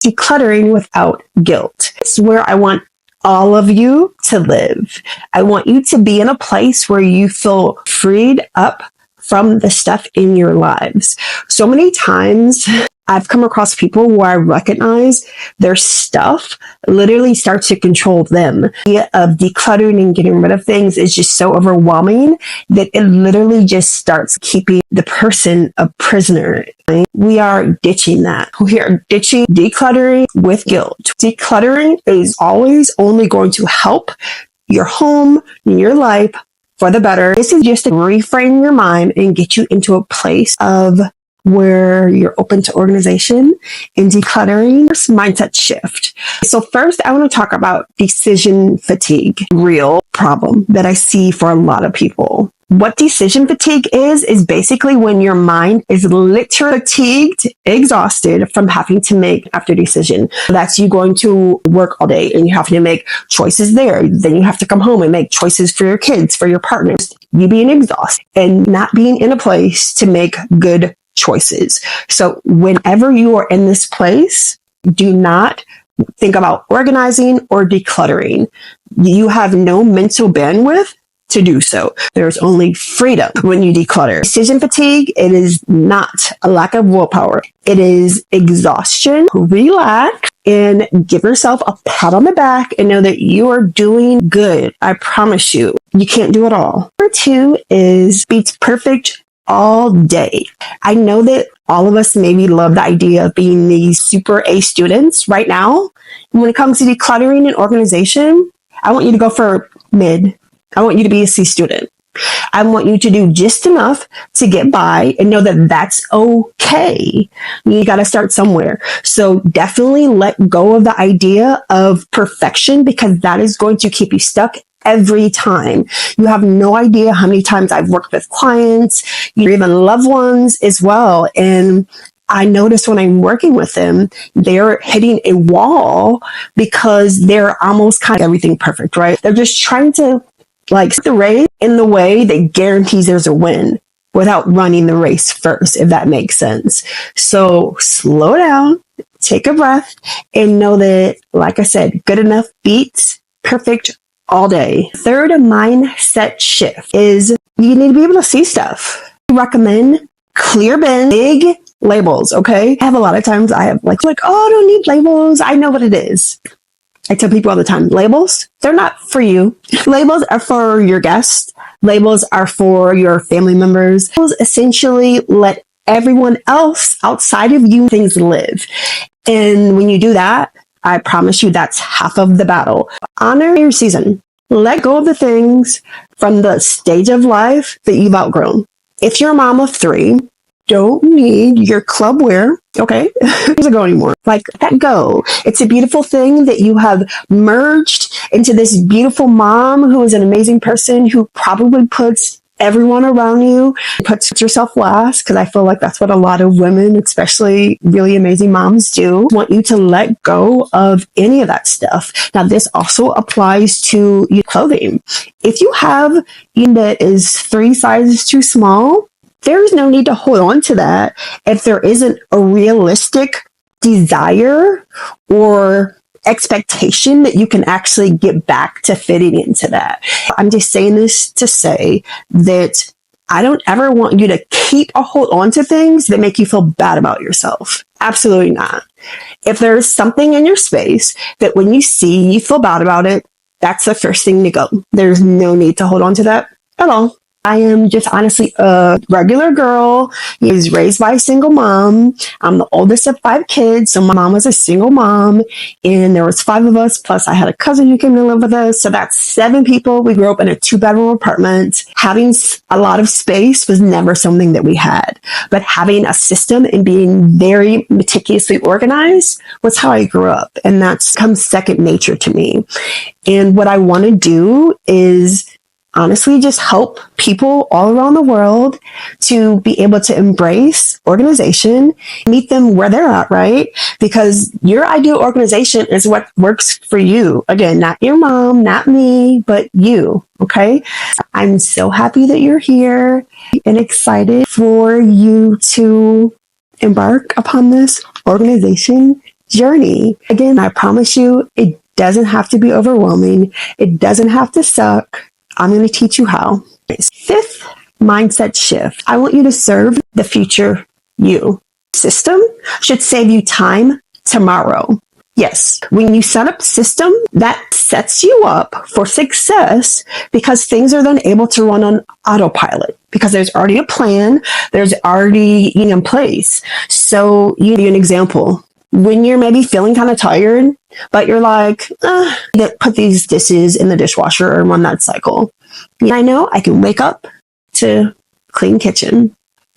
Decluttering without guilt. It's where I want all of you to live. I want you to be in a place where you feel freed up from the stuff in your lives. So many times I've come across people where I recognize their stuff literally starts to control them. The idea of decluttering and getting rid of things is just so overwhelming that it literally just starts keeping the person a prisoner. We are ditching that. We are ditching decluttering with guilt. Decluttering is always only going to help your home, your life for the better. This is just to reframe your mind and get you into a place of where you're open to organization and decluttering. First, mindset shift. So first, I want to talk about decision fatigue, real problem that I see for a lot of people. What decision fatigue is basically when your mind is literally fatigued, exhausted from having to make after decision. That's you going to work all day and you have to make choices there. Then you have to come home and make choices for your kids, for your partners. You being exhausted and not being in a place to make good choices. So whenever you are in this place, do not think about organizing or decluttering. You have no mental bandwidth to do so. There's only freedom when you declutter. Decision fatigue, it is not a lack of willpower. It is exhaustion. Relax and give yourself a pat on the back and know that you are doing good. I promise you, you can't do it all. Number 2 is be perfect all day. I know that all of us maybe love the idea of being these super A students right now. When it comes to decluttering and organization, I want you to go for mid. I want you to be a C student. I want you to do just enough to get by and know that that's okay. You got to start somewhere. So definitely let go of the idea of perfection because that is going to keep you stuck every time. You have no idea how many times I've worked with clients, even loved ones as well. And I notice when I'm working with them, they're hitting a wall because they're almost kind of everything perfect, right? They're just trying to the race in the way that guarantees there's a win without running the race first, if that makes sense. So slow down, take a breath, and know that, like I said, good enough beats perfect all day. Third mindset shift is you need to be able to see stuff. I recommend clear bins, big labels, okay? I have a lot of times I have oh, I don't need labels. I know what it is. I tell people all the time, labels, they're not for you. Labels are for your guests. Labels are for your family members. Labels essentially let everyone else outside of you things live. And when you do that, I promise you that's half of the battle. Honor your season. Let go of the things from the stage of life that you've outgrown. If you're a mom of 3, don't need your club wear, okay? It doesn't go anymore. Let go. It's a beautiful thing that you have merged into this beautiful mom who is an amazing person who probably puts everyone around you, puts yourself last, because I feel like that's what a lot of women, especially really amazing moms, do. I want you to let go of any of that stuff. Now, this also applies to your clothing. If you have that is 3 sizes too small, there is no need to hold on to that if there isn't a realistic desire or expectation that you can actually get back to fitting into that. I'm just saying this to say that I don't ever want you to keep a hold on to things that make you feel bad about yourself. Absolutely not. If there's something in your space that when you see, you feel bad about it, that's the first thing to go. There's no need to hold on to that at all. I am just honestly a regular girl. I was raised by a single mom. I'm the oldest of 5 kids. So my mom was a single mom and there was 5 of us. Plus I had a cousin who came to live with us. So that's 7 people. We grew up in a 2-bedroom apartment. Having a lot of space was never something that we had, but having a system and being very meticulously organized was how I grew up. And that's come second nature to me. And what I want to do is honestly just help people all around the world to be able to embrace organization, meet them where they're at, right? Because your ideal organization is what works for you. Again, not your mom, not me, but you, okay? I'm so happy that you're here and excited for you to embark upon this organization journey. Again, I promise you, it doesn't have to be overwhelming. It doesn't have to suck. I'm going to teach you how. Fifth mindset shift. I want you to serve the future you. System should save you time tomorrow. Yes, when you set up a system, that sets you up for success because things are then able to run on autopilot because there's already a plan, there's already in place. So, you give you an example. When you're maybe feeling kind of tired, but you're like, put these dishes in the dishwasher or run that cycle. And I know I can wake up to clean kitchen.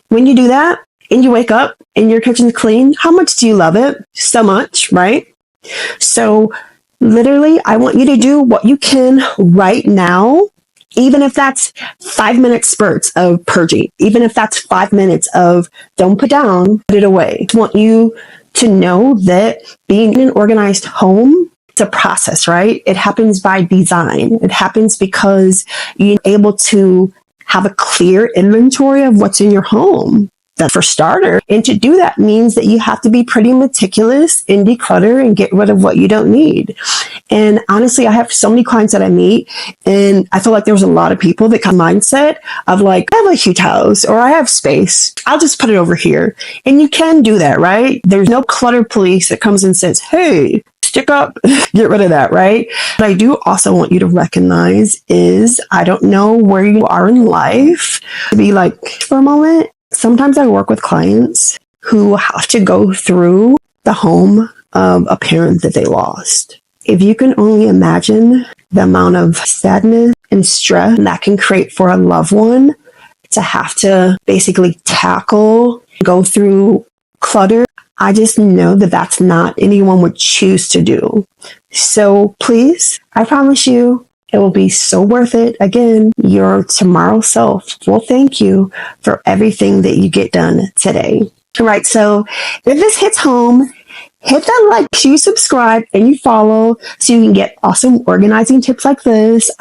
When you do that and you wake up and your kitchen's clean, how much do you love it? So much, right? So literally, I want you to do what you can right now, even if that's 5-minute spurts of purging, even if that's 5 minutes of don't put down, put it away. I want you to know that being in an organized home, it's a process, right? It happens by design. It happens because you're able to have a clear inventory of what's in your home. That's for starter. And to do that means that you have to be pretty meticulous and declutter and get rid of what you don't need. And honestly, I have so many clients that I meet, and I feel like there's a lot of people that come mindset of like, I have a huge house or I have space. I'll just put it over here. And you can do that, right? There's no clutter police that comes and says, hey, stick up, get rid of that, right? What I do also want you to recognize is I don't know where you are in life. To be like, for a moment, sometimes I work with clients who have to go through the home of a parent that they lost. If you can only imagine the amount of sadness and stress that can create for a loved one to have to basically tackle, go through clutter, I just know that that's not anyone would choose to do. So please, I promise you, it will be so worth it. Again, your tomorrow self will thank you for everything that you get done today. All right, so if this hits home, hit that like, you subscribe, and you follow so you can get awesome organizing tips like this.